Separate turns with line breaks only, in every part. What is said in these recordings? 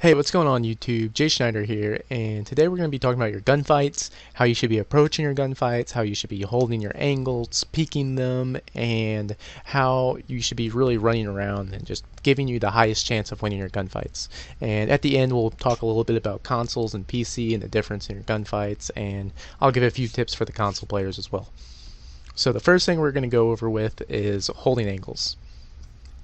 Hey, what's going on YouTube? Jay Schneider here, and today we're going to be talking about your gunfights, how you should be approaching your gunfights, how you should be holding your angles, peeking them, and how you should be really running around and just giving you the highest chance of winning your gunfights. And at the end we'll talk a little bit about consoles and PC and the difference in your gunfights, and I'll give a few tips for the console players as well. So the first thing we're going to go over with is holding angles.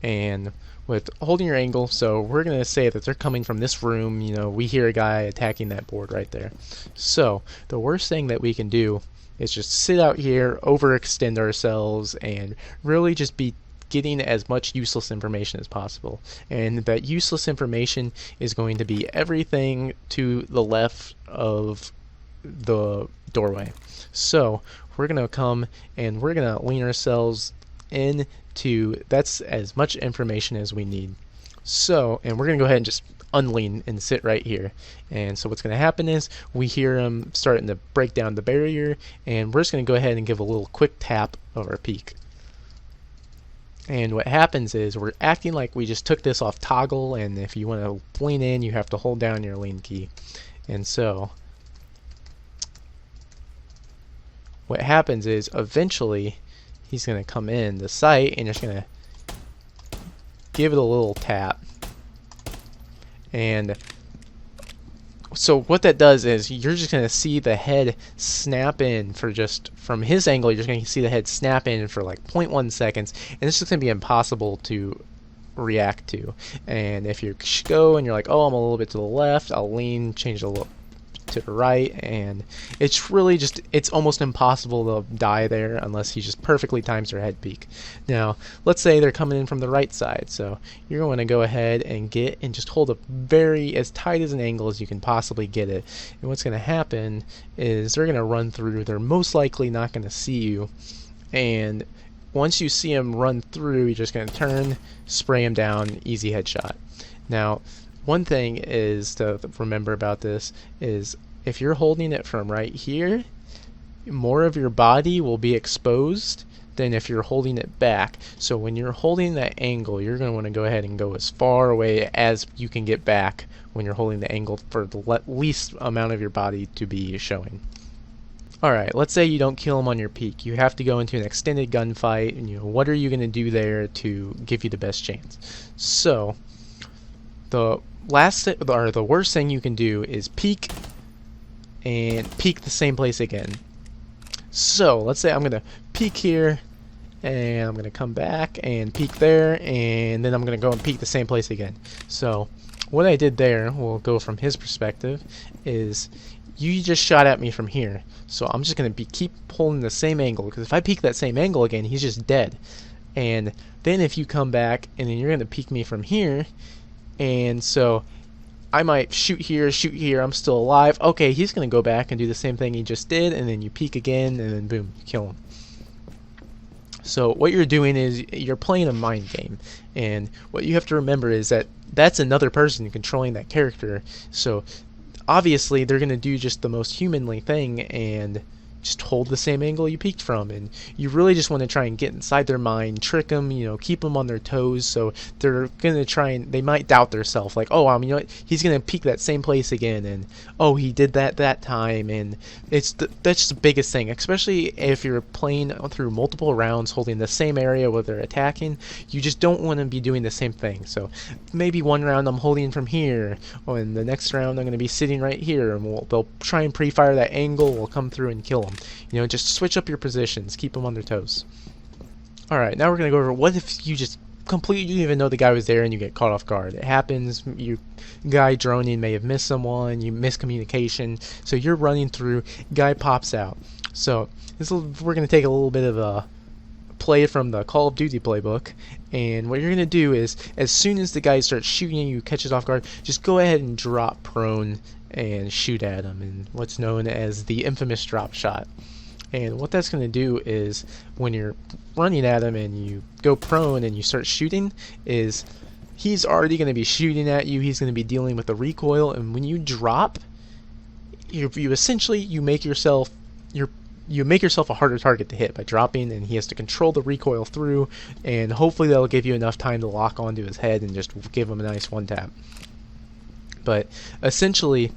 And with holding your angle, so we're going to say that they're coming from this room, we hear a guy attacking that board right there. So the worst thing that we can do is just sit out here, overextend ourselves, and really just be getting as much useless information as possible. And that useless information is going to be everything to the left of the doorway. So we're going to come and we're going to lean ourselves into that's as much information as we need. So, and we're going to go ahead and just unlean and sit right here. And so what's going to happen is we hear him starting to break down the barrier, and we're just going to go ahead and give a little quick tap of our peak. And what happens is we're acting like we just took this off toggle, and if you want to lean in, you have to hold down your lean key. And so what happens is eventually he's going to come in the sight and just going to give it a little tap. And so what that does is you're just going to see the head snap in for just from his angle. You're just going to see the head snap in for like 0.1 seconds, and this is going to be impossible to react to. And if you go and you're like, oh, I'm a little bit to the left, I'll lean, change a little to the right, and it's really just, it's almost impossible to die there unless he just perfectly times their head peak. Now let's say they're coming in from the right side, so you're going to go ahead and get and just hold a very as tight as an angle as you can possibly get it. And what's going to happen is they're going to run through, they're most likely not going to see you, and once you see them run through, you're just going to turn, spray them down, easy headshot. Now one thing is to remember about this is if you're holding it from right here, more of your body will be exposed than if you're holding it back. So when you're holding that angle, you're going to want to go ahead and go as far away as you can get back when you're holding the angle for the least amount of your body to be showing. Alright, let's say you don't kill him on your peak. You have to go into an extended gunfight, and what are you going to do there to give you the best chance? So the worst thing you can do is peek and peek the same place again. So let's say I'm gonna peek here, and I'm gonna come back and peek there, and then I'm gonna go and peek the same place again. So what I did there, we'll go from his perspective, is you just shot at me from here, so I'm just gonna keep holding the same angle, because if I peek that same angle again, he's just dead. And then if you come back and then you're gonna peek me from here, and so I might shoot here, I'm still alive. Okay, he's going to go back and do the same thing he just did, and then you peek again, and then boom, you kill him. So what you're doing is you're playing a mind game, and what you have to remember is that that's another person controlling that character. So obviously they're going to do just the most humanly thing and just hold the same angle you peeked from, and you really just want to try and get inside their mind, trick them, keep them on their toes, so they're gonna try and they might doubt themselves, like, oh, what, he's gonna peek that same place again, and oh, he did that time, and that's the biggest thing, especially if you're playing through multiple rounds holding the same area where they're attacking. You just don't want to be doing the same thing. So maybe one round I'm holding from here, and the next round I'm going to be sitting right here, and they'll try and pre-fire that angle, we'll come through and kill them. Just switch up your positions, keep them on their toes. Alright, now we're going to go over what if you just completely, you didn't even know the guy was there and you get caught off guard. It happens, you guy droning may have missed someone, you miss communication, so you're running through, guy pops out. So we're going to take a little bit of a play from the Call of Duty playbook, and what you're going to do is as soon as the guy starts shooting you, catches off guard, just go ahead and drop prone and shoot at him, and what's known as the infamous drop shot. And what that's going to do is when you're running at him and you go prone and you start shooting, is he's already going to be shooting at you, he's going to be dealing with the recoil, and when you drop, you essentially you make yourself a harder target to hit by dropping, and he has to control the recoil through, and hopefully that'll give you enough time to lock onto his head and just give him a nice one tap. But essentially,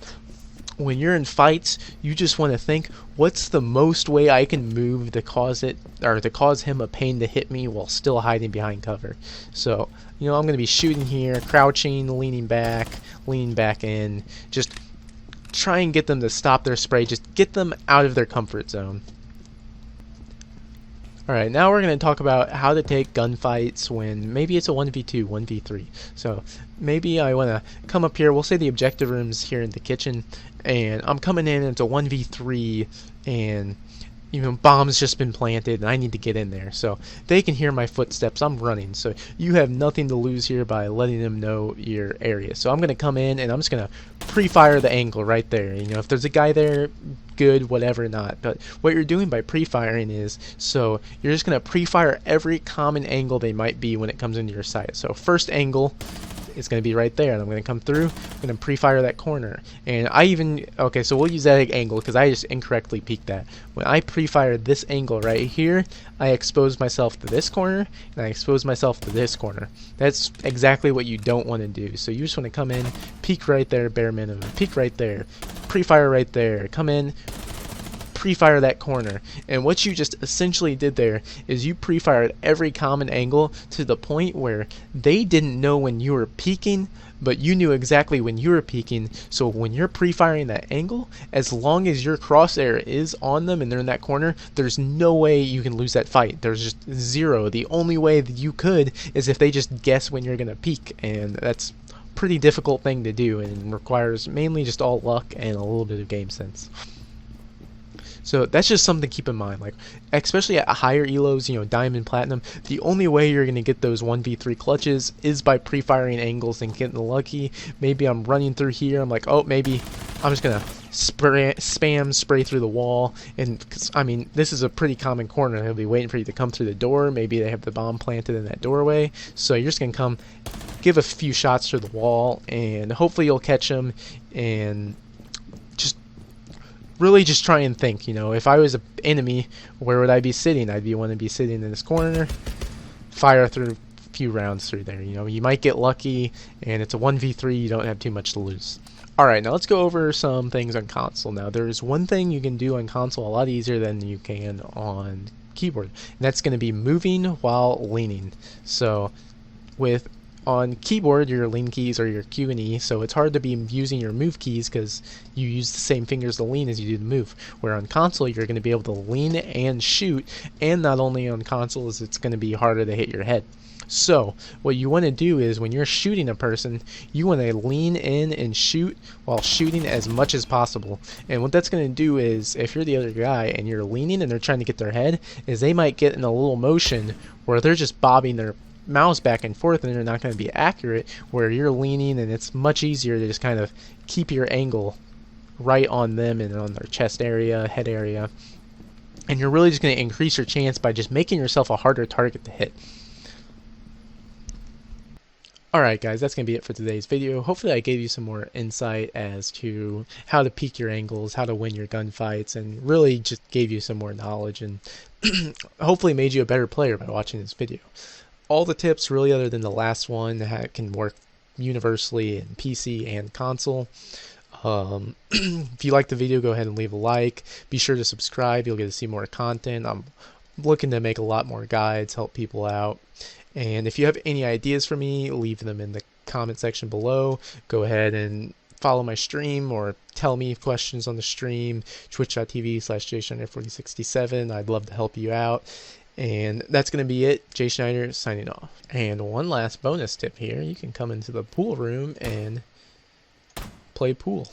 when you're in fights, you just want to think, what's the most way I can move to cause it, or to cause him a pain to hit me while still hiding behind cover. So, I'm going to be shooting here, crouching, leaning back in, just try and get them to stop their spray, just get them out of their comfort zone. Alright, now we're going to talk about how to take gunfights when maybe it's a 1v2, 1v3. So maybe I want to come up here, we'll say the objective room's here in the kitchen, and I'm coming in and it's a 1v3, and bomb's just been planted and I need to get in there. So they can hear my footsteps, I'm running. So you have nothing to lose here by letting them know your area. So I'm going to come in and I'm just going to pre-fire the angle right there. If there's a guy there, good, whatever, not. But what you're doing by pre-firing is, so you're just going to pre-fire every common angle they might be when it comes into your sight. So first angle is going to be right there, and I'm going to come through, I'm going to pre-fire that corner. And okay, so we'll use that angle because I just incorrectly peeked that. When I pre-fire this angle right here, I expose myself to this corner, and I expose myself to this corner. That's exactly what you don't want to do. So you just want to come in, peek right there, bare minimum, peek right there, pre-fire right there, come in, pre-fire that corner. And what you just essentially did there is you pre-fired every common angle to the point where they didn't know when you were peeking, but you knew exactly when you were peeking. So when you're pre-firing that angle, as long as your crosshair is on them and they're in that corner, there's no way you can lose that fight. There's just zero. The only way that you could is if they just guess when you're gonna peek, and that's a pretty difficult thing to do and requires mainly just all luck and a little bit of game sense. So that's just something to keep in mind, like especially at higher elos, diamond, platinum, the only way you're going to get those 1v3 clutches is by pre-firing angles and getting lucky. Maybe I'm running through here, I'm like, oh, maybe I'm just going to spray through the wall, and this is a pretty common corner. They'll be waiting for you to come through the door. Maybe they have the bomb planted in that doorway, so you're just going to come give a few shots through the wall, and hopefully you'll catch them. And really just try and think, if I was an enemy, where would I be sitting? I'd want to be sitting in this corner, fire through a few rounds through there. You might get lucky, and it's a 1v3, you don't have too much to lose. Alright, now let's go over some things on console. Now, there's one thing you can do on console a lot easier than you can on keyboard, and that's going to be moving while leaning. So, on keyboard, your lean keys are your Q and E, so it's hard to be using your move keys because you use the same fingers to lean as you do to move. Where on console, you're going to be able to lean and shoot, and not only on console is it's going to be harder to hit your head. So what you want to do is when you're shooting a person, you want to lean in and shoot while shooting as much as possible. And what that's going to do is, if you're the other guy and you're leaning and they're trying to get their head, is they might get in a little motion where they're just bobbing their mouse back and forth and they're not going to be accurate, where you're leaning and it's much easier to just kind of keep your angle right on them and on their chest area, head area, and you're really just going to increase your chance by just making yourself a harder target to hit. Alright guys, that's going to be it for today's video. Hopefully I gave you some more insight as to how to peak your angles, how to win your gunfights, and really just gave you some more knowledge and hopefully made you a better player by watching this video. All the tips, really, other than the last one, that can work universally in PC and console. If you like the video, go ahead and leave a like. Be sure to subscribe. You'll get to see more content. I'm looking to make a lot more guides, help people out. And if you have any ideas for me, leave them in the comment section below. Go ahead and follow my stream or tell me questions on the stream. Twitch.tv/JSchneider4067. I'd love to help you out. And that's going to be it. Jay Schneider signing off. And one last bonus tip here. You can come into the pool room and play pool.